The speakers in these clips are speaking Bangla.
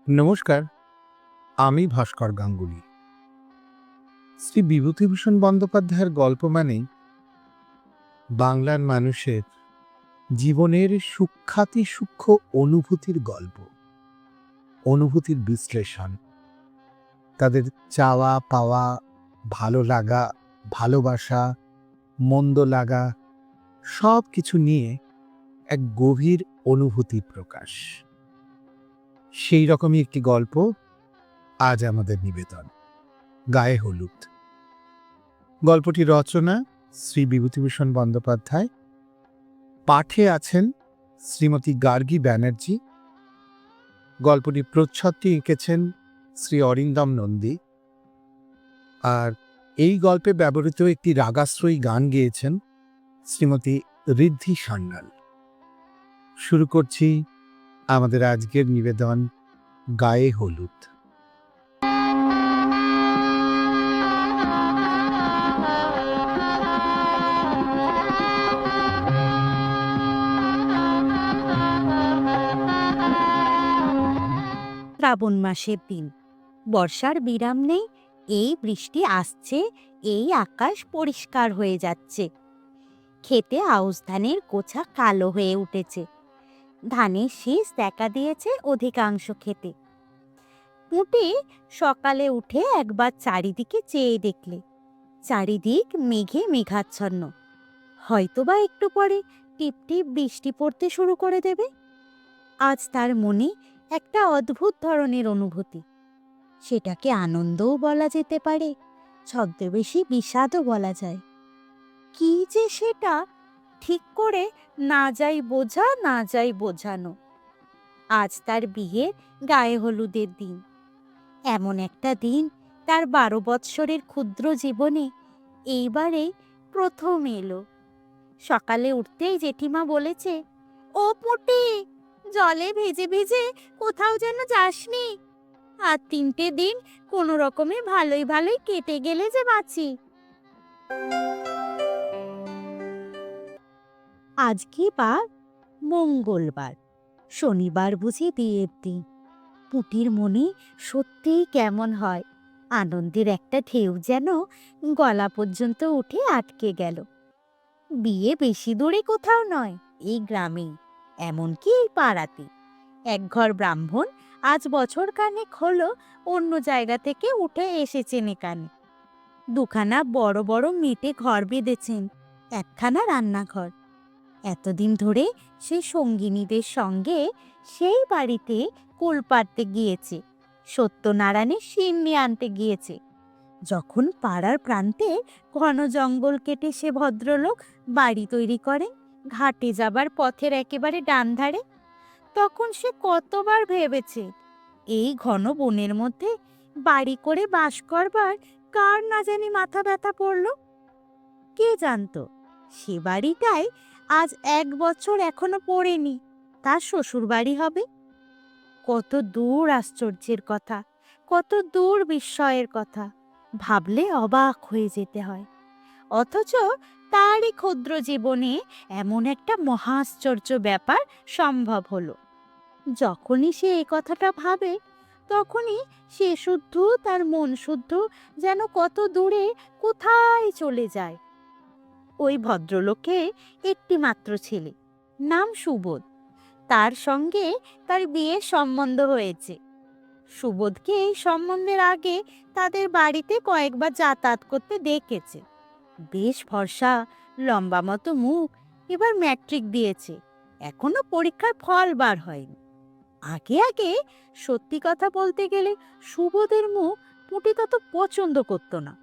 নমস্কার, আমি ভাস্কর গাঙ্গুলি। শ্রী বিভূতিভূষণ বন্দ্যোপাধ্যায়ের গল্প মানেই বাংলার মানুষের জীবনের সূক্ষ্মাতিসূক্ষ্ম অনুভূতির গল্প, অনুভূতির বিশ্লেষণ, তাদের চাওয়া পাওয়া, ভালো লাগা, ভালোবাসা, মন্দ লাগা সব কিছু নিয়ে এক গভীর অনুভূতির প্রকাশ। সেই রকমই একটি গল্প আজ আমাদের নিবেদন, গায়ে হলুদ। গল্পটি রচনা শ্রী বিভূতিভূষণ বন্দ্যোপাধ্যায়, পাঠে আছেন শ্রীমতী গার্গী ব্যানার্জি, গল্পটি প্রচ্ছদটি এঁকেছেন শ্রী অরিন্দম নন্দী, আর এই গল্পে ব্যবহৃত একটি রাগাশ্রয়ী গান গেয়েছেন শ্রীমতী ঋদ্ধি সান্যাল। শুরু করছি আমাদের আজকের নিবেদন, গায়ে হলুদ। শ্রাবণ মাসের দিন, বর্ষার বিরাম নেই। এই বৃষ্টি আসছে, এই আকাশ পরিষ্কার হয়ে যাচ্ছে। ক্ষেতে আউশ ধানের গোছা কালো হয়ে উঠেছে, ধানের শীষ দেখা দিয়েছে অধিকাংশ ক্ষেতে। পুঁটি সকালে উঠে একবার চারিদিকে চেয়ে দেখলে চারিদিক মেঘে মেঘাচ্ছন্ন। হয়তোবা একটু পরে টিপটিপ বৃষ্টি পড়তে শুরু করে দেবে। আজ তার মনে একটা অদ্ভুত ধরনের অনুভূতি। সেটাকে আনন্দও বলা যেতে পারে, ছদ্মবেশী বিষাদও বলা যায়। কি যে সেটা ঠিক করে না যাই বোঝা, না যাই বোঝানো। আজ তার বিয়ের গায়ে হলুদের দিন। এমন একটা দিন তার 12 বৎসরের ক্ষুদ্র জীবনে এইবারে প্রথম এলো। সকালে উঠতেই জেঠিমা বলেছে, ও পুঁটি, জলে ভিজে ভিজে কোথাও যেন যাসনি। আর 3টে দিন কোনো রকমে ভালোই ভালোই কেটে গেলে যে বাঁচি। আজকে বা মঙ্গলবার, শনিবার বুঝি বিয়ের দিন। পুটির মনে সত্যিই কেমন হয়, আনন্দের একটা ঢেউ যেন গলা পর্যন্ত উঠে আটকে গেল। বিয়ে বেশি দূরে কোথাও নয়, এই গ্রামেই, এমনকি এই পাড়াতে। এক ঘর ব্রাহ্মণ আজ বছর খানেক হলো অন্য জায়গা থেকে উঠে এসেছেন এখানে। দুখানা বড় বড় মেটে ঘর বেঁধেছেন, একখানা রান্নাঘর। এতদিন ধরে সে সঙ্গিনীদের সঙ্গে সেই বাড়িতে কুল পাড়তে গিয়েছে, সত্যনারায়ণের সিন্নি আনতে গিয়েছে। যখন পাড়ার প্রান্তে ঘন জঙ্গল কেটে সে ভদ্রলোক বাড়ি তৈরি করেন ঘাটে যাবার পথের একেবারে ডান ধারে, তখন সে কতবার ভেবেছে এই ঘন বনের মধ্যে বাড়ি করে বাস করবার কার না জানি মাথা ব্যথা পড়ল। কে জানতো সে বাড়িটায় আজ 1 বছর এখনো পড়েনি, তার শ্বশুর বাড়ি হবে। কত দূর আশ্চর্যের কথা, কত দূর বিস্ময়ের কথা, ভাবলে অবাক হয়ে যেতে হয়। অথচ তারই ক্ষুদ্র জীবনে এমন একটা মহাশ্চর্য ব্যাপার সম্ভব হলো। যখনই সে এই কথাটা ভাবে, তখনই সে শুদ্ধ, তার মন শুদ্ধ যেন কত দূরে কোথায় চলে যায়। ওই ভদ্রলোকে একটি মাত্র ছেলে, নাম সুবোধ। তার সঙ্গে তার বিয়ের সম্বন্ধ হয়েছে। সুবোধকে এই সম্বন্ধের আগে তাদের বাড়িতে কয়েকবার যাতায়াত করতে দেখেছে। বেশ ফর্সা, লম্বা মতো মুখ, এবার ম্যাট্রিক দিয়েছে, এখনো পরীক্ষার ফল বার হয়নি। আগে আগে সত্যি কথা বলতে গেলে সুবোধের মুখ পুঁটি তত পছন্দ করত না।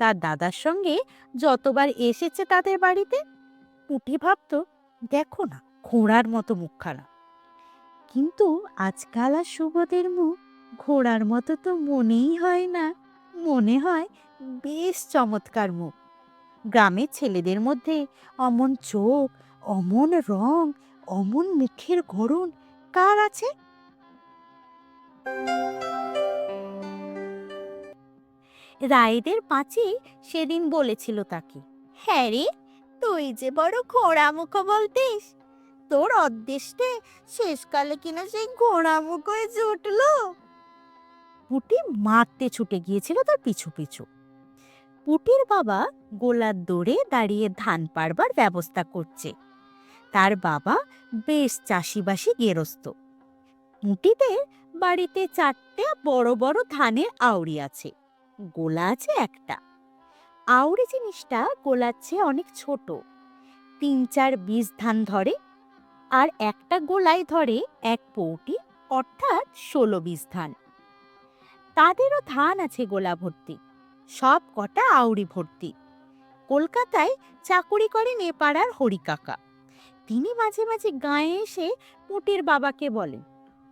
তার দাদার সঙ্গে যতবার এসেছে তাদের বাড়িতে, পুঁটি ভাবত, দেখো না, ঘোড়ার মতো মুখখানা। কিন্তু আজকাল আর সুবোধের মুখ ঘোড়ার মতো তো মনেই হয় না, মনে হয় বেশ চমৎকার মুখ। গ্রামের ছেলেদের মধ্যে অমন চোখ, অমন রং, অমন মুখের গড়ন কার আছে? রায়েদের পাঁচি সেদিন বলেছিল তাকে, হ্যাঁ রে, তুই যে বড় ঘোড়া মুখ বলতিস, তোর অদৃষ্টে শেষকালে কিনা সেই ঘোড়া মুখ হয়ে জুটলো। পুটি মারতে ছুটে গিয়েছিল তার পিছু পিছু। পুটির বাবা গোলার দৌড়ে দাঁড়িয়ে ধান পাড়বার ব্যবস্থা করছে। তার বাবা বেশ চাষিবাসী গেরস্ত। পুটিদের বাড়িতে 4টে বড় বড় ধানের আউড়ি আছে, গোলা আছে একটা। আউড়ি জিনিসটা গোলার চেয়ে অনেক ছোট, 3-4 বীজ ধান ধরে, আর একটা গোলায় ধরে 1 পৌটি, অর্থাৎ 16 বীজ ধান। তাদেরও ধান আছে গোলা ভর্তি, সব কটা আউড়ি ভর্তি। কলকাতায় চাকুরি করেন এ পাড়ার হরিকাকা। তিনি মাঝে মাঝে গাঁয়ে এসে পুটির বাবাকে বলেন,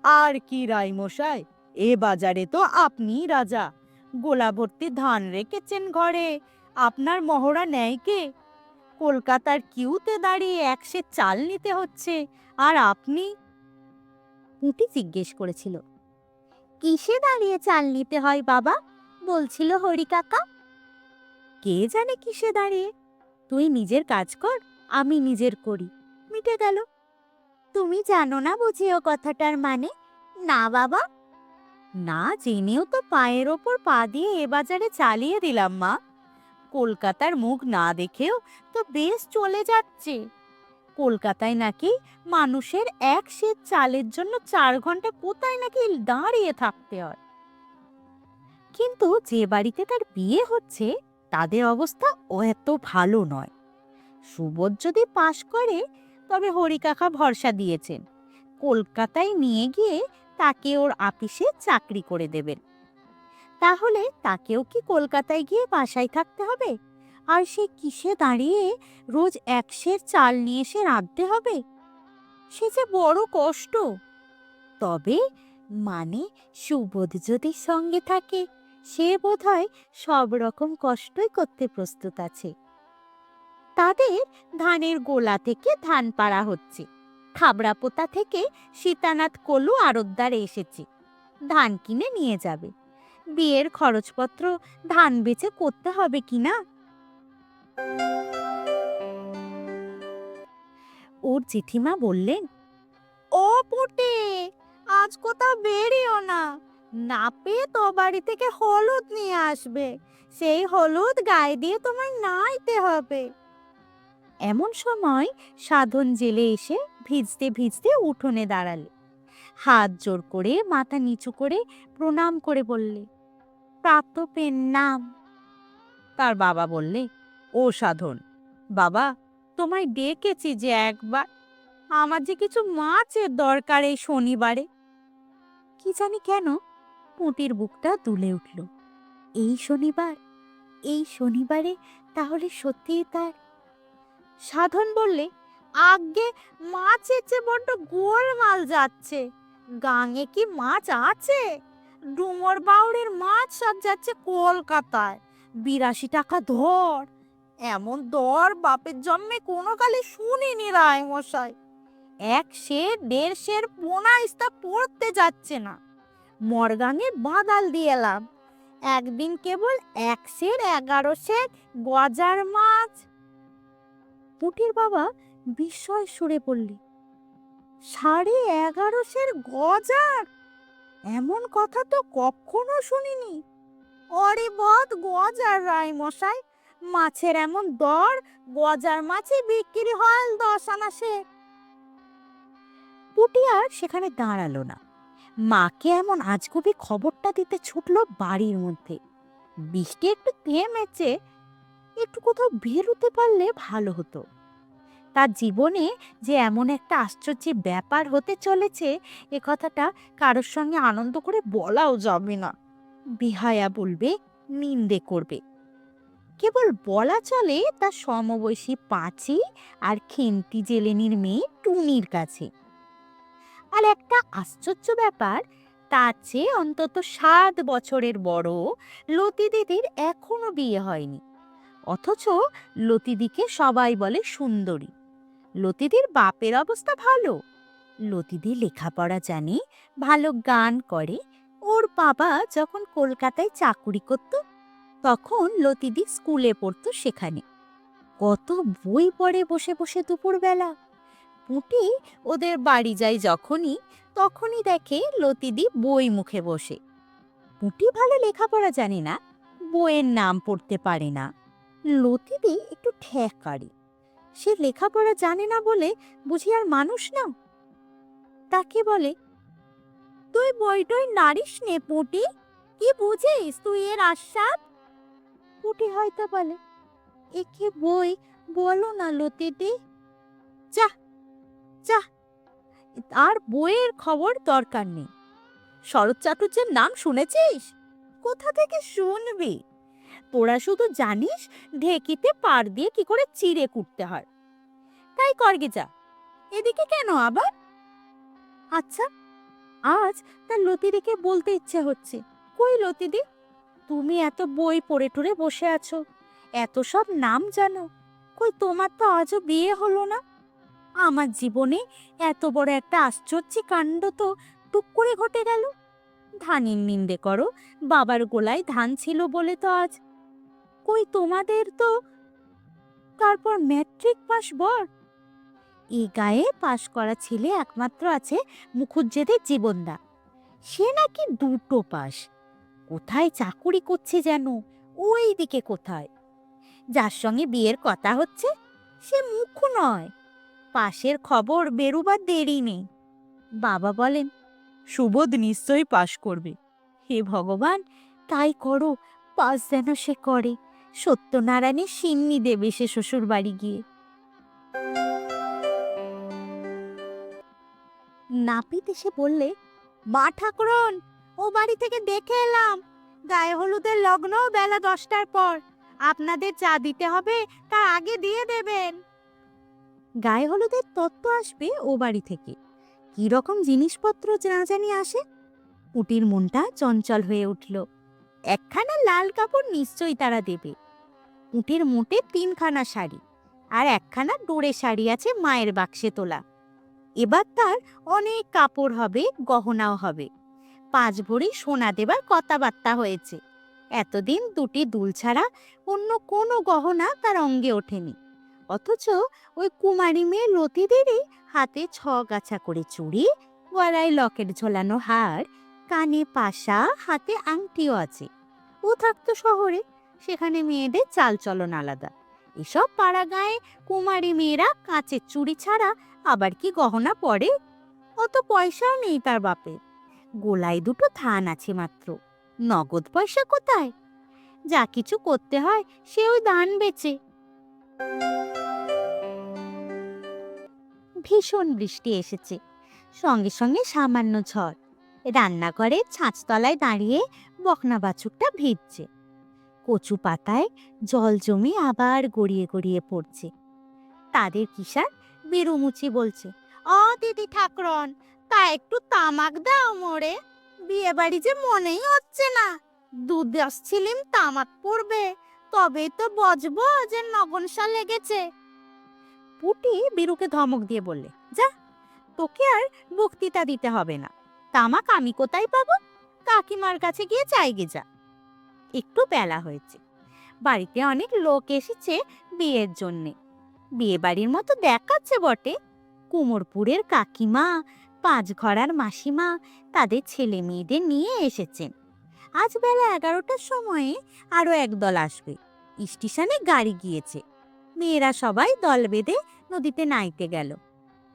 আর কি রাইমশাই, এ বাজারে তো আপনিই রাজা। গোলা ভর্তি ধান রেখেছেন ঘরে, আপনার মহড়া নেয় কে? কলকাতার কিউতে দাঁড়িয়ে 1 সের চাল নিতে হচ্ছে, আর আপনি? পুটি জিজ্ঞেস করেছিল, কিসে দাঁড়িয়ে চাল নিতে হয় বাবা? বলছিল হরি কাকা। কে জানে কিসে দাঁড়িয়ে, তুই নিজের কাজ কর, আমি নিজের করি, মিটে গেল। তুমি জানো না বুঝি ও কথাটার মানে? না বাবা। না জেনেও তো পায়ের ওপর পা দিয়ে এ বাজারে চালিয়ে দিলাম মা। কলকাতার মুখ না দেখেও তো বেশ চলে যাচ্ছে। কলকাতায় নাকি মানুষের 1 সের চালের জন্য 4 ঘন্টা কোথায় নাকি দাঁড়িয়ে থাকতে হয়। কিন্তু যে বাড়িতে তার বিয়ে হচ্ছে তাদের অবস্থা ও এত ভালো নয়। সুবোধ যদি পাশ করে তবে হরিকাকা ভরসা দিয়েছেন, কলকাতায় নিয়ে গিয়ে তাকে ওর আপিসে চাকরি করে দেবেন। তাহলে তাকেও কি কলকাতায় গিয়ে বাসায় থাকতে হবে, আর সে কিসে দাঁড়িয়ে রোজ 1 সের চাল নিয়ে এসে রাঁধতে হবে? সে যে বড় কষ্ট। তবে মানে সুবোধ যদি সঙ্গে থাকে, সে বোধহয় সব রকম কষ্টই করতে প্রস্তুত আছে। তাদের ধানের গোলা থেকে ধান পাড়া হচ্ছে, খাবড়াপোতা থেকে সীতানাথ কলু আড়তদার এসেছে, ধান কিনে নিয়ে যাবে। বিয়ের খরচপত্র ধান বেচে করতে হবে কিনা। ওর জেঠিমা বললেন, ও পুটে, আজ কোথাও বেরিও না, না পেয়ে তো বাড়ি থেকে হলুদ নিয়ে আসবে, সেই হলুদ গায়ে দিয়ে তোমায় নাইতে হবে। এমন সময় সাধন জেলে এসে ভিজতে ভিজতে উঠোনে দাঁড়ালে, হাত জোর করে মাথা নিচু করে প্রণাম করে বললে, প্রাপ্ত নাম। তার বাবা বললে, ও সাধন বাবা, তোমায় ডেকেছি যে একবার, আমার যে কিছু মাছের দরকার এই শনিবারে। কি জানি কেন পুঁটির বুকটা দুলে উঠল। এই শনিবার, এই শনিবারে তাহলে সত্যিই তার। সাধন বললে, আগে মাছের চেয়ে বড্ড গোলমাল যাচ্ছে, গাঙে কি মাছ আছে? ডুমর বাউড়ের মাছ সব যাচ্ছে কলকাতায়, 82 টাকা ধর। এমন দর বাপের জন্মে কোনো কালে শুনিনি রায় মশাই। 1 সের 1.5 সের পোনা ইস্তা পড়তে যাচ্ছে না। মরগাঙে বাদাল দিয়ে এলাম, একদিন কেবল 1 সের 11 সের গজার মাছ। পুটির বাবা বিস্ময় সুরে বললে, 11.5 সের গজার? এমন কথা তো কখনো শুনিনি। অরে বদ গজার রায় মশাই, মাছের এমন দর, গজার মাছে বিক্রি হয় 10 আনা সে। পুটি আর সেখানে দাঁড়ালো না, মাকে এমন আজগুবি খবরটা দিতে ছুটলো বাড়ির মধ্যে। বৃষ্টি একটু থেমেছে, একটু কোথাও বেরোতে পারলে ভালো হতো। তার জীবনে যে এমন একটা আশ্চর্য ব্যাপার হতে চলেছে, এ কথাটা কারোর সঙ্গে আনন্দ করে বলাও যাবে না। বিহায়া বলবে, নিন্দে করবে। কেবল বলা চলে তার সমবয়সী পাঁচি আর খেন্তি জেলেনির মেয়ে টুনির কাছে। আর একটা আশ্চর্য ব্যাপার, তার চেয়ে অন্তত 7 বছরের বড় লতি দিদির এখনো বিয়ে হয়নি, অথচ লতিদিকে সবাই বলে সুন্দরী। লতিদির বাপের অবস্থা ভালো, লতিদি লেখাপড়া জানে, ভালো গান করে। ওর বাবা যখন কলকাতায় চাকুরি করত তখন লতিদি স্কুলে পড়তো সেখানে। কত বই পড়ে বসে বসে দুপুরবেলা। পুঁটি ওদের বাড়ি যায় যখনই, তখনই দেখে লতিদি বই মুখে বসে। পুঁটি ভালো লেখাপড়া জানে না, বইয়ের নাম পড়তে পারে না। লতিদি একটু ঠেকারে, সে লেখাপড়া জানে না বলে বুঝি আর মানুষ না। তাকে বলে, তুই বইটই নারিস নে পুঁটি, কি বুঝিস তুই এর আস্বাদ? পুঁটি হয়তো বলে, একে বই বলো না লতিদি। যা যা, আর বইয়ের খবর দরকার নেই। শরৎ চাটুর্যের নাম শুনেছিস? কোথা থেকে শুনবি? তোরা শুধু জানিস ঢেকিতে পার দিয়ে কি করে চিড়ে কুটতে হয়। তাই করগে যা, এদিকে কেন আবার? আচ্ছা, আজ তার লতিদিকে বলতে ইচ্ছে হচ্ছে, কই লতিদি, তুমি এত বই পড়ে টড়ে বসে আছো, এত সব নাম জানো, কই তোমার তো আজও বিয়ে হলো না? আমার জীবনে এত বড় একটা আশ্চর্য কাণ্ড তো টুক করে ঘটে গেল। ধানের নিন্দে করো, বাবার গোলায় ধান ছিল বলে তো আজ। কই তোমাদের তো তারপর ম্যাট্রিক পাস বর। এই গায়ে পাশ করা ছেলে একমাত্র আছে মুখুজ্জেদের জীবনদা, সে নাকি দুটো পাস। কোথায় চাকুরি করছে যেন, ওই দিকে কোথায়। যার সঙ্গে বিয়ের কথা হচ্ছে সে মুখ নয়, পাশের খবর বেরুবার দেরি নেই। বাবা বলেন, সুবোধ নিশ্চয়ই পাশ করবে। হে ভগবান, তাই করো, পাস যেন সে করে, সত্যনারায়ণের সিন্নি দেবে সে শ্বশুর বাড়ি গিয়ে। নাপিত এসে বললে, মা ঠাকুরন, ও বাড়ি থেকে দেখে এলাম, গায়ে হলুদের লগ্ন বেলা 10টার পর। আপনাদের যা দিতে হবে তার আগে দিয়ে দেবেন। গায়ে হলুদের তত্ত্ব আসবে ও বাড়ি থেকে, কি রকম জিনিসপত্র না জানি আসে। পুটির মনটা চঞ্চল হয়ে উঠল। একখানা লাল কাপড় নিশ্চয়ই তারা দেবে। পুটির মোটে 3খানা শাড়ি আর একখানা ডোরে শাড়ি আছে মায়ের বাক্সে তোলা। এবার তার অনেক কাপড় হবে, গহনাও হবে। 5 ভরি সোনা দেবার কথাবার্তা হয়েছে। এতদিন 2টি দুল ছাড়া অন্য কোনো গহনা তার অঙ্গে ওঠেনি। অথচ ওই কুমারী মেয়ে লতিদেরই হাতে 6 গাছা করে চুড়ি, গলায় লকেট ঝোলানো হার, কানে পাশা, হাতে আংটিও আছে। ও থাকতো শহরে, সেখানে মেয়েদের চালচলন আলাদা। এসব পাড়া গায়ে কুমারী মেয়েরা কাঁচের চুড়ি ছাড়া আবার কি গহনা পরে? অত পয়সাও নেই তার বাপের, গোলায় 2টো থান আছে মাত্র, নগদ পয়সা কোথায়? যা কিছু করতে হয় সে ওই দান বেচে। ভীষণ বৃষ্টি এসেছে, সঙ্গে সঙ্গে সামান্য ঝড়। রান্নাঘরে ছাঁচতলায় দাঁড়িয়ে বকনা বাছুরটা ভিজছে, কচু পাতায় জল জমে আবার গড়িয়ে গড়িয়ে পড়ছে। তাদের কিসার বেরুমুচি বলছে, অ দিদি ঠাকরন, তা একটু তামাক দাও মোরে, বিয়ে বাড়ি যে মনেই হচ্ছে না। 2 ছিলিম তামাক পড়বে, তবেই তো বজবো যে নগনসা লেগেছে। পুটি বীরুকে ধমক দিয়ে বললে, যা, তোকে আর বক্তৃতা দিতে হবে না, তামাক আমি কোথায় পাবো? কাকিমার কাছে গিয়ে চাইগে যা। একটু বেলা হয়েছে, বাড়িতে অনেক লোক এসেছে বিয়ের জন্যে। বিয়ে বাড়ির মতো দেখাচ্ছে বটে। কুমোরপুরের কাকিমা, 5 ঘরার মাসিমা তাদের ছেলে মেয়েদের নিয়ে এসেছেন। আজ বেলা 11টার সময়ে আরো একদল আসবে। স্টেশনে গাড়ি গিয়েছে, মেয়েরা সবাই দল বেঁধে নদীতে নাইতে গেল।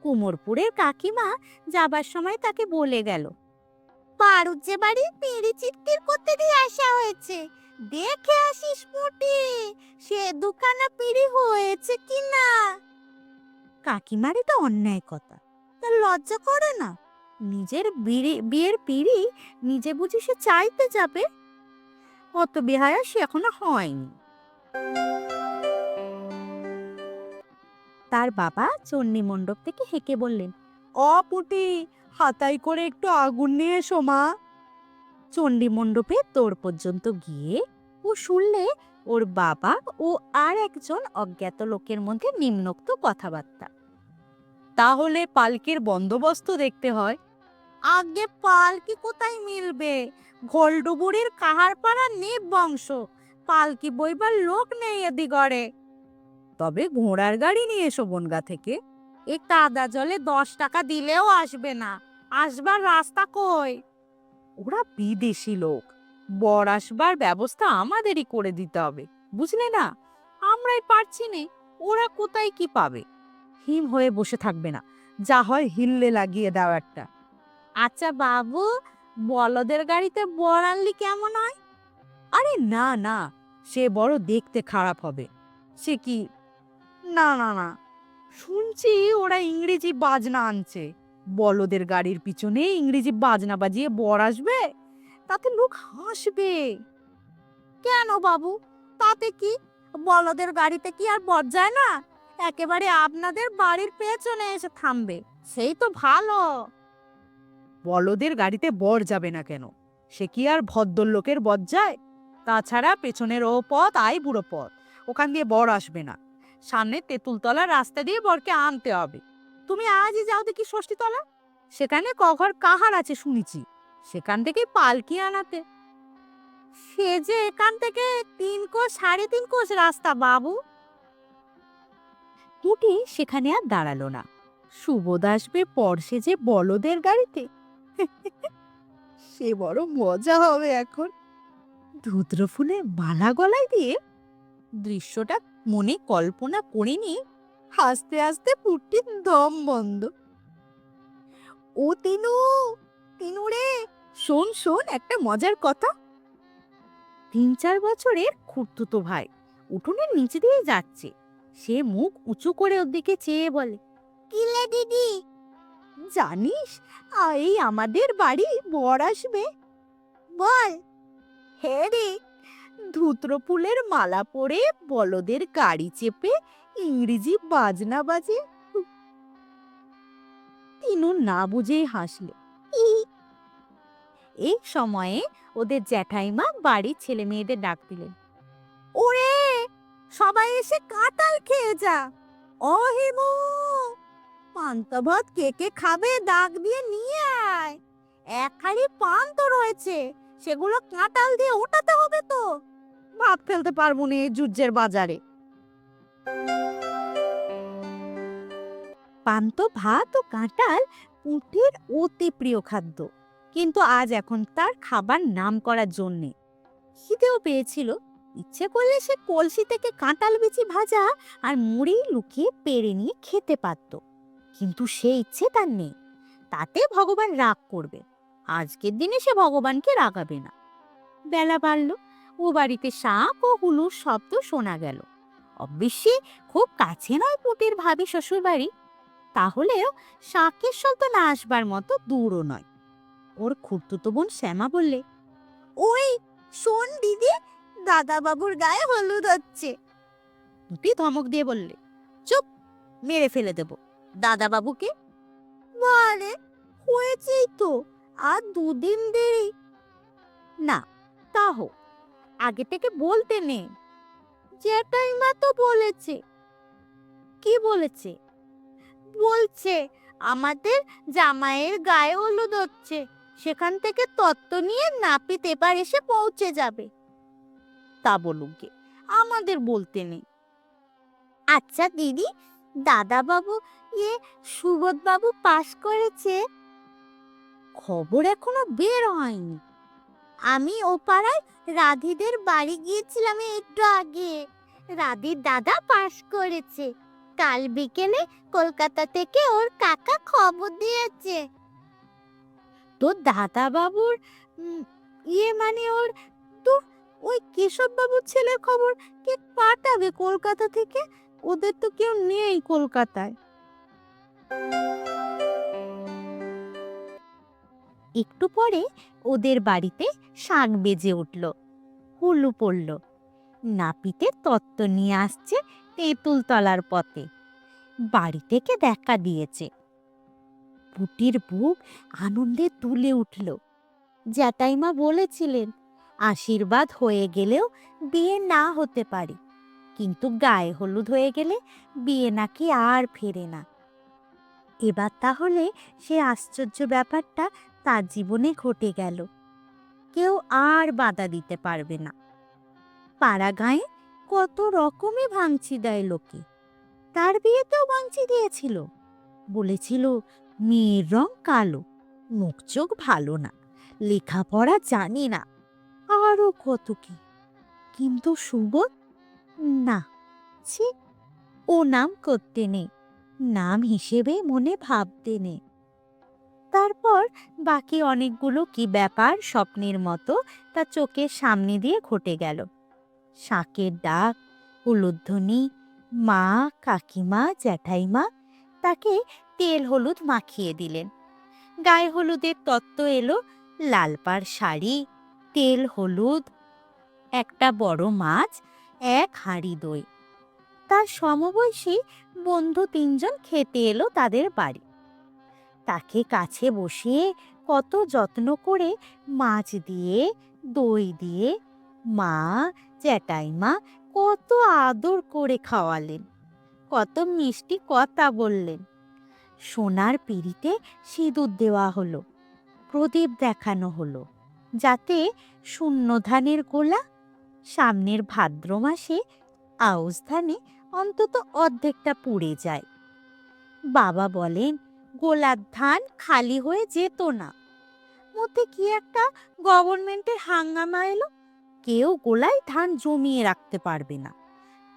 কুমোরপুরের কাকিমা যাবার সময় তাকে বলে গেল, পারুর যে বাড়ি পিঁড়ি চিটকির করতে দিয়ে আসা হয়েছে, দেখে আসিস পুটি, সে দুখানা পিঁড়ি হয়েছে কিনা। কাকিমার এটা অন্যায় কথা, তার লজ্জা করে না? নিজের বিয়ের পিঁড়ি নিজে বুঝি সে চাইতে যাবে? অত বেহায়া সে এখনো হয়নি। তার বাবা চণ্ডী মণ্ডপ থেকে হেঁকে বললেন, অ পুটি, হাতাই করে একটু আগুন নিয়ে এসো মা। চণ্ডী মণ্ডপে তোর পর্যন্ত গিয়ে ও শুনলে ওর বাবা ও আর একজন অজ্ঞাত লোকের মধ্যে নিম্নোক্ত কথাবার্তা। তাহলে পালকির বন্দোবস্ত দেখতে হয়। আগে পালকি কোথায় মিলবে? ঘোলডুবুরির কাহারপাড়ার নিব বংশ, পালকি বইবার লোক নেই এদিগরে। তবে ঘোড়ার গাড়ি নিয়ে এসো বনগা থেকে, এই কাদা জলে 10 টাকা দিলেও আসবে না, আসবার রাস্তা কই? ওরা বিদেশি লোক, বর আসবার ব্যবস্থা আমাদেরই করে দিতে হবে, বুঝলে না? আমরাই পারছি নে, ওরা কোথায় কি পাবে? হিম হয়ে বসে থাকবে না, যা হয় হিল্লে লাগিয়ে দাও একটা। আচ্ছা বাবু, বলদের গাড়িতে বর আনলি কেমন হয়? আরে না না, সে বড় দেখতে খারাপ হবে। সে কি? না না না, শুনছি ওরা ইংরেজি বাজনা আনছে। বলদের গাড়ির পিছনে ইংরেজি বাজনা বাজিয়ে বর আসবে, তাতে লোক হাসবে। কেন বাবু, তাতে কি? বলদের গাড়িতে কি আর বর যায় না? একেবারে আপনাদের বাড়ির পেছনে এসে থামবে, সেই তো ভালো। বলদের গাড়িতে বর যাবে না কেন? সে কি আর ভদ্রলোকের বর যায়? তাছাড়া পেছনের ও পথ বুড়ো পথ, ওখান দিয়ে বর আসবে না। সামনে তেঁতুলতলার রাস্তা দিয়ে বরকে আনতে হবে। তুমি আজই যাও দেখি ষষ্ঠীতলা, সেখানে কঘর কাহার আছে শুনেছি, সেখান থেকেই পালকি আনাতে। সে যে এখান থেকে 3 কোষ 3.5 কোষ রাস্তা বাবু। টুটি সেখানে আর দাঁড়ালো না। সুবোধ আসবে পর সে যে বলদের গাড়িতে। সে বড় মজা হবে এখন। ধুত্র ফুলে মালা গলায় দিয়ে দৃশ্যটা মনে কল্পনা করিনি, হাসতে হাসতে পুটির দম বন্ধ। ও তিনু, তিনু রে, শোন শোন একটা মজার কথা। 3-4 বছরের খুড়তুতো ভাই উঠোনের নিচে দিয়ে যাচ্ছে। সে মুখ উঁচু করে ওর দিকে চেয়ে বলে, কিলে দিদি, জানিস এই আমাদের বাড়ি বর আসবে? বল। হ্যাঁ রে, ধুত্র ফুলের মালা পরে বলদের গাড়ি চেপে ইংরেজি বাজনা বাজে। তিনু না বুঝেই হাসলে। এই সময়ে ওদের জ্যাঠাইমা বাড়ির ছেলে মেয়েদের ডাক দিলেন, ওরে সবাই এসে কাঁঠাল খেয়ে যা। ও হিমু, পান্তা ভাত কে কে খাবে ডাক দিয়ে নিয়ে আয়। এক হাঁড়ি পান তো রয়েছে, সেগুলো কাঁঠাল দিয়ে ওঠাতে হবে তো। ভাত ফেলতে পারবো না এই যুদ্ধের বাজারে। পান্তা ভাত ও কাঁঠাল পুঁটির অতি প্রিয় খাদ্য, কিন্তু আজ এখন তার খাবার নাম করার জন্যে। খিদেও পেয়েছিল, ইচ্ছে করলে সে কলসি থেকে কাঁঠাল বিচি ভাজা আর মুড়ি লুকিয়ে পেড়ে নিয়ে খেতে পারত, কিন্তু সে ইচ্ছে তার নেই। তাতে ভগবান রাগ করবে। আজকের দিনে সে ভগবানকে রাগাবে না। বেলা বাড়ল, ও বাড়িতে শাঁখ ও হুলুর শব্দ শোনা গেল। অবশ্যই খুব কাছে নয় পুটির ভাবি শ্বশুর বাড়ি, তাহলেও শাঁখের শব্দ না আসবার মতো দূরও নয়। ওর খুড়তুতো বোন শ্যামা বললে, ওই শোন দিদি, দাদা বাবুর গায়ে হলুদ হচ্ছে। পুটি ধমক দিয়ে বললে, চুপ, মেরে ফেলে দেব দাদা বাবুকে। বলে, হয়েছেই তো, আর 2 দিন দেরি। না, তা হোক, আগে থেকে বলতে নেই। জ্যাঠাইমা তো বলেছে। কি বলেছে? বলছে আমাদের জামাইয়ের গায়ে হলুদ হচ্ছে, সেখান থেকে তত্ত্ব নিয়ে নাপিত এবার এসে পৌঁছে যাবে। তা বলুক গে, আমাদের বলতে নেই। আচ্ছা দিদি, দাদা বাবু সুবোধ বাবু পাশ করেছে? খবর এখনো বের হয়নি। আমি ও পাড়ায় রাধিদের বাড়ি গিয়েছিলাম একটু আগে। রাধির দাদা পাশ করেছে। কাল বিকেলে কলকাতা থেকে ওর কাকা খবর দিয়েছে। তোর দাদা বাবুর মানে ওর তো ওই কেশব বাবুর ছেলের খবর কে পাঠাবে কলকাতা থেকে? ওদের তো কেউ নেই কলকাতায়। একটু পরে ওদের বাড়িতে শাঁখ বেজে উঠল, হুলু পড়ল। নাপিতের তত্ত্ব নিয়ে আসছে তেঁতুল তলার পথে। বাড়ি থেকে দেখা দিয়েছে। পুটির বুক আনন্দে তুলে উঠল। জ্যাঠাইমা বলেছিলেন আশীর্বাদ হয়ে গেলেও বিয়ে না হতে পারে, কিন্তু গায়ে হলুদ হয়ে গেলে বিয়ে নাকি আর ফেরে না। এবার তাহলে সে আশ্চর্য ব্যাপারটা তার জীবনে ঘটে গেল। কেউ আর বাধা দিতে পারবে না। পাড়া গাঁয়ে কত রকমই ভাঙচি দেয় লোকে, তার বিয়েতেও ভাঙচি দিয়েছিল। বলেছিল মেয়ের রং কালো, মুখ চোখ ভালো না, লেখাপড়া জানি না, আরো কত কি। কিন্তু সুবোধ না, ছি, ও নাম করতে নেই, নাম হিসেবে মনে ভাবতে নেই। তারপর বাকি অনেকগুলো কি ব্যাপার স্বপ্নের মতো তার চোখের সামনে দিয়ে ঘটে গেল। শাঁখের ডাক, উলুধ্বনি, মা, কাকিমা, জ্যাঠাইমা তাকে তেল হলুদ মাখিয়ে দিলেন। গায়ে হলুদের তত্ত্ব এলো, লাল পাড় শাড়ি, তেল হলুদ, একটা বড় মাছ, এক হাঁড়ি দই। তার সমবয়সী বন্ধু 3জন খেতে এলো তাদের বাড়ি। তাকে কাছে বসিয়ে কত যত্ন করে মাছ দিয়ে, দই দিয়ে মা, জ্যাঠাইমা কত আদর করে খাওয়ালেন, কত মিষ্টি কথা বললেন। সোনার পিঁড়িতে সিঁদুর দেওয়া হলো, প্রদীপ দেখানো হলো, যাতে শূন্য ধানের গোলা, সামনের ভাদ্র মাসে আউশ ধানে অন্তত অর্ধেকটা পুড়ে যায়। বাবা বলেন গোলার ধান খালি হয়ে যেত না। মধ্যে কি একটা গভর্নমেন্টের হাঙ্গামা এলো, কেউ গোলায় ধান জমিয়ে রাখতে পারবে না,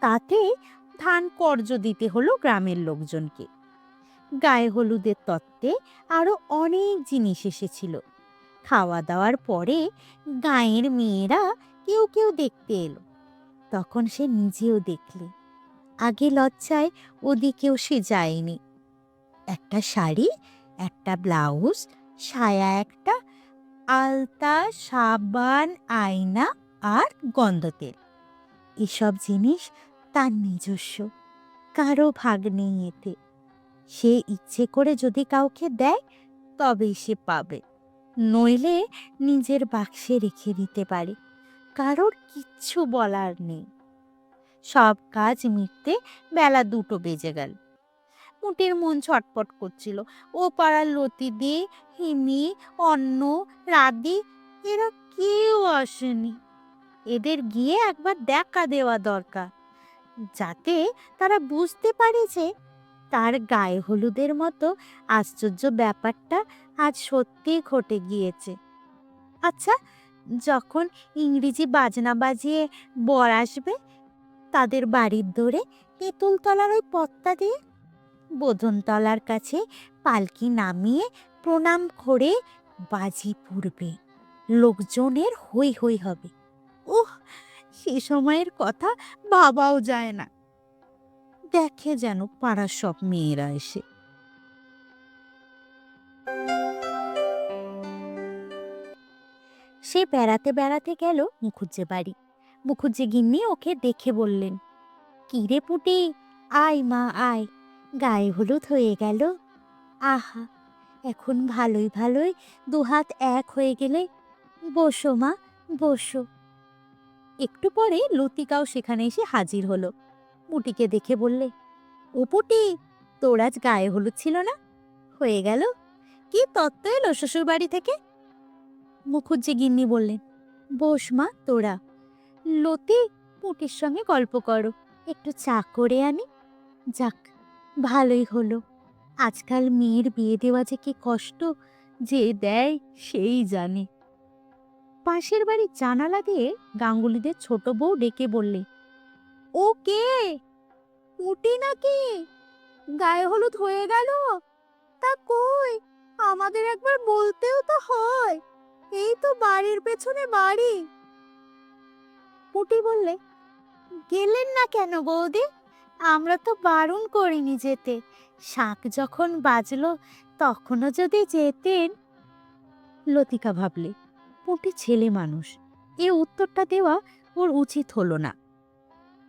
তাতে ধান কর্জ দিতে হলো গ্রামের লোকজনকে। গায়ে হলুদের তত্ত্বে আরো অনেক জিনিস এসেছিল। খাওয়া দাওয়ার পরে গাঁয়ের মেয়েরা কেউ কেউ দেখতে এলো, তখন সে নিজেও দেখলে। আগে লজ্জায় ওদিকেও সে যায়নি। একটা শাড়ি, একটা ব্লাউজ, সায়া একটা, আলতা, সাবান, আয়না আর গন্ধ তেল, এসব জিনিস তার নিজস্ব, কারো ভাগ নেই এতে। সে ইচ্ছে করে যদি কাউকে দেয় তবেই সে পাবে, নইলে নিজের বাক্সে রেখে দিতে পারে, কারোর কিচ্ছু বলার নেই। সব কাজ মিটতে বেলা 2টো বেজে গেল। মুটির মন ছটপট করছিল। ও পাড়ার লতিদি, হিমি, অন্ন, রাদি এরা কেউ আসেনি। এদের গিয়ে একবার দেখা দেওয়া দরকার, যাতে তারা বুঝতে পারে যে তার গায়ে হলুদের মতো আশ্চর্য ব্যাপারটা আজ সত্যি ঘটে গিয়েছে। আচ্ছা, যখন ইংরেজি বাজনা বাজিয়ে বর আসবে, তাদের বাড়ির দৌড়ে তেঁতুলতলার ওই পথটা দিয়ে বোধনতলার কাছে পালকি নামিয়ে প্রণাম করে বাজি পুড়বে, লোকজনের হই হই হবে। উহ, সে সময়ের কথা ভাবাও যায় না। দেখে যেন পাড়ার সব মেয়েরা এসে। সে বেড়াতে বেড়াতে গেল মুখুজ্জে বাড়ি। মুখুজ্জে গিন্নি ওকে দেখে বললেন, কি রে পুটি, আয় মা আয়, গায়ে হলুদ হয়ে গেল। আহা, এখন ভালোই ভালোই দুহাত এক হয়ে গেলে। বসো মা, বসো। একটু পরে লতিকাও সেখানে এসে হাজির হলো। পুটিকে দেখে বললে, ও পুটি, তোর আজ গায়ে হলুদ ছিল না, হয়ে গেল? কি তত্ত্ব এলো শ্বশুর বাড়ি থেকে? মুখুজ্জে গিন্নি বললেন, বস মা তোরা। লতি, পুটির সঙ্গে গল্প করো, একটু চা করে আনি। যাক, ভালোই হলো। আজকাল মেয়ের বিয়ে দেওয়া যে কি কষ্ট, যে দেয় সেই জানে। পাশের বাড়ির জানালা দিয়ে গাঙ্গুলিদের ছোট বউ ডেকে বললে, ও কে? পুটি নাকি? গায়ে হলুদ হয়ে গেল? তা কই, আমাদের একবার বলতেও তো হয়, এই তো বাড়ির পেছনে বাড়ি। পুটি বললে, গেলেন না কেন বৌদি? আমরা তো বারণ করিনি যেতে, শাঁখ যখন বাজলো তখনও যদি যেতেন। লতিকা ভাবলে, পুটি ছেলে মানুষ, এ উত্তরটা দেওয়া ওর উচিত হলো না।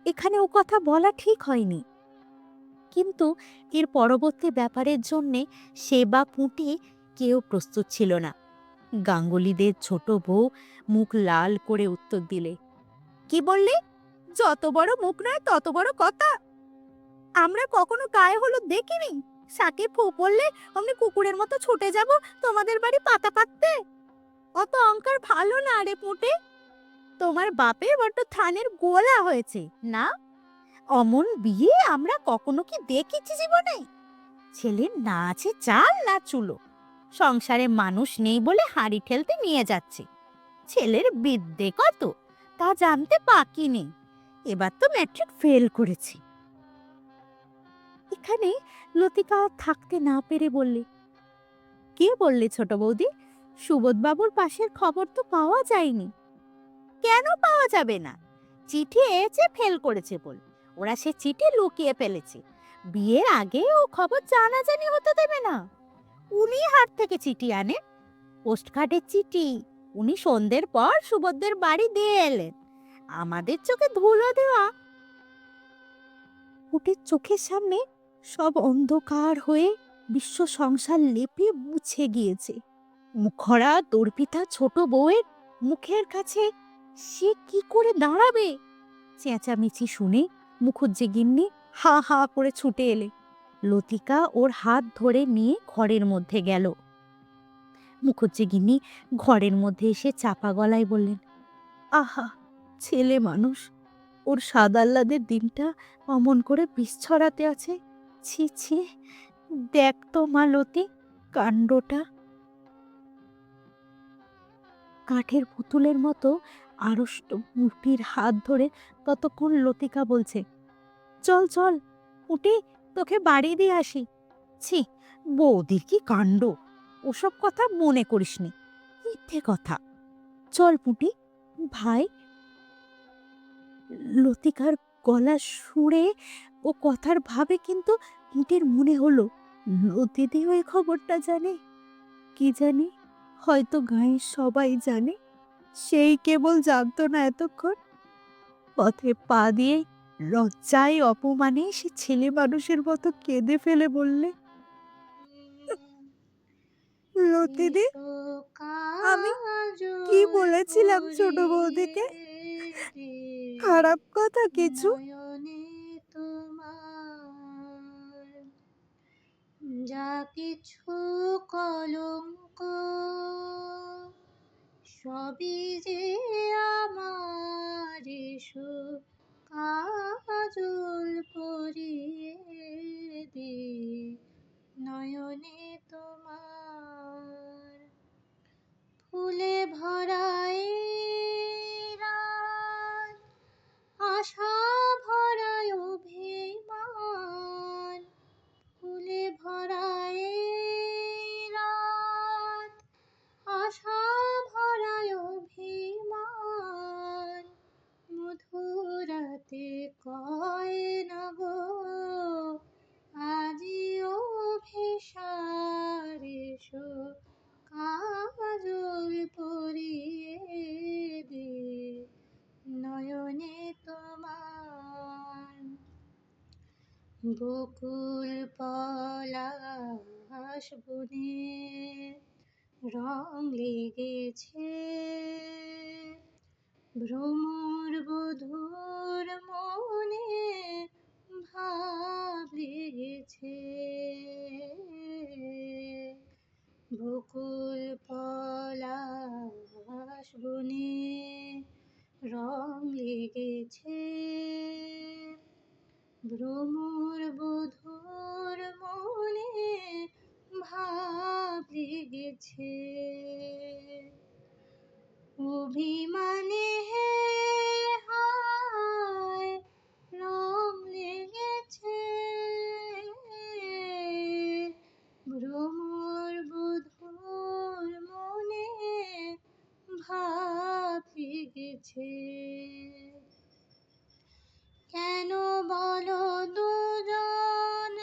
এখানে ও কথা বলা ঠিক হয়নি। কিন্তু এর পরবর্তী ব্যাপারের জন্যে সে বা পুঁটি কেউ প্রস্তুত ছিল না। গাঙ্গুলিদের ছোট বউ মুখ লাল করে উত্তর দিলে, কি বললে? যত বড় মুখ নয় তত বড় কথা। আমরা কখনো গায়ে হলুদ দেখিনি, শাকে ফু পড়লে অমনি কুকুরের মতো ছুটে যাব তোমাদের বাড়ি পাতা পাততে। অত অহংকার ভালো না রে পুঁটে, তোমার বাপের বড্ড থানের গোলা হয়েছে না? অমন বিয়ে আমরা কখনো কি দেখেছি জীবনে? ছেলের না আছে চাল না চুলো, সংসারে মানুষ নেই বলে হাঁড়ি ঠেলতে নিয়ে যাচ্ছে। ছেলের বিদ্যে কত তা জানতে বাকি নেই, এবার তো ম্যাট্রিক ফেল করেছি। এখানে লতিকা থাকতে না পেরে বললে, কে বললে ছোট বৌদি? সুবোধবাবুর পাশের খবর তো পাওয়া যায়নি। কেন পাওয়া যাবে না? চিঠি এসে ফেল করেছে বল, ওরা সে চিঠি লুকিয়ে ফেলেছে। বিয়ের আগে ও খবর জানাজানি হতে দেবে না। উনি হাট থেকে চিঠি আনে, পোস্টকার্ডের চিঠি। উনি সন্ধ্যের পর সুবোধদের বাড়ি দিয়ে এলেন, আমাদের চোখে ধুলো দেওয়া। পুটির চোখের সামনে সব অন্ধকার হয়ে বিশ্ব সংসার লেপে মুছে গিয়েছে। মুখরা দর্পিতা ছোট বউয়ের মুখের কাছে সে কি করে দাঁড়াবে? চেঁচামেচি শুনে মুখুজ্জে গিন্নি হা হা করে ছুটে এলে। লতিকা ওর হাত ধরে নিয়ে ঘরের মধ্যে গেল। মুখুজ্জে গিন্নি ঘরের মধ্যে এসে চাপা গলায় বললেন, আহা, ছেলে মানুষ, ওর সাদাল্লাদের দিনটা অমন করে বিষ ছড়াতে আছে। ছি ছি, দেখ তো মা লতি, কাণ্ডটা। কাঠের পুতুলের মতো আড়ষ্ট পুটির হাত ধরে ততক্ষণ লতিকা বলছে, চল চল পুটি, তোকে বাড়ি দিয়ে আসি। ছি, বৌদির কি কাণ্ড! ওসব কথা মনে করিসনি, মিথ্যে কথা। চল পুটি ভাই। লতিকার গলা সুরে ও কথার ভাবে কিন্তু পুটির মনে হলো লতিদি ওই খবরটা জানে। কি জানি, হয়তো গাঁয়ের সবাই জানে, সেই কেবল জানতো না এতক্ষণ। পথে পা দিয়ে লজ্জায় অপমানে সে ছেলে মানুষের মতো কেঁদে ফেলে বললে, লতিদি, আমি কি বলেছিলাম ছোট বৌদিকে? খারাপ কথা কিছু? যা কিছু কলঙ্ক সবই যে আমার কাজল পরিয়ে দে নয়নে তোমার। ফুলে ভরায় রাত, আশা ভরায় অভিমান। ফুলে ভরায় রাত, আশা ভরায় অভিমান। মধুরাতে কয় না গো আজিও ভিসার এসো কাজল পরিয়ে দে নয়নে তোমার। বকুল পলাশ বনে রং লেগেছে, ভ্রমর বধুর মনে ভাব লেগেছে। বকুল পলাশ বনে রং লেগেছে, ভ্রমর বধুর মনে ভাব লেগেছে। অভিমানে হে হায় রং লেগেছে, ভ্রমর বধুর মনে ভাব লেগেছে। কেন বলো দুজনায়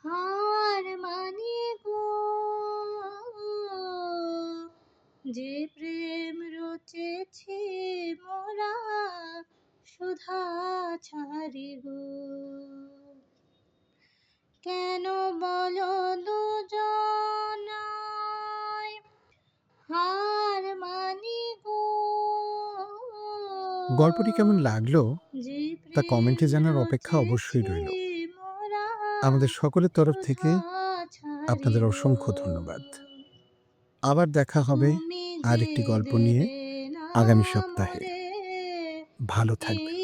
হার মানি গো, যে প্রেম রচেছি মোরা সুধা ছাড়ি গো। কেন বলো দুজনায় হার মানি গো, গল্পটি কেমন লাগলো যে তা কমেন্টে প্রেম জানার অপেক্ষা অবশ্যই রচেছি রইল। মোরা আমাদের সকলের তরফ থেকে সুধা আপনাদের ছাড়ি অসংখ্য গো। ধন্যবাদ। আবার দেখা হবে তুমি আর যে একটি গল্প নিয়ে দেবে না আগামী সপ্তাহে। মোরে ভালো থাকবেন।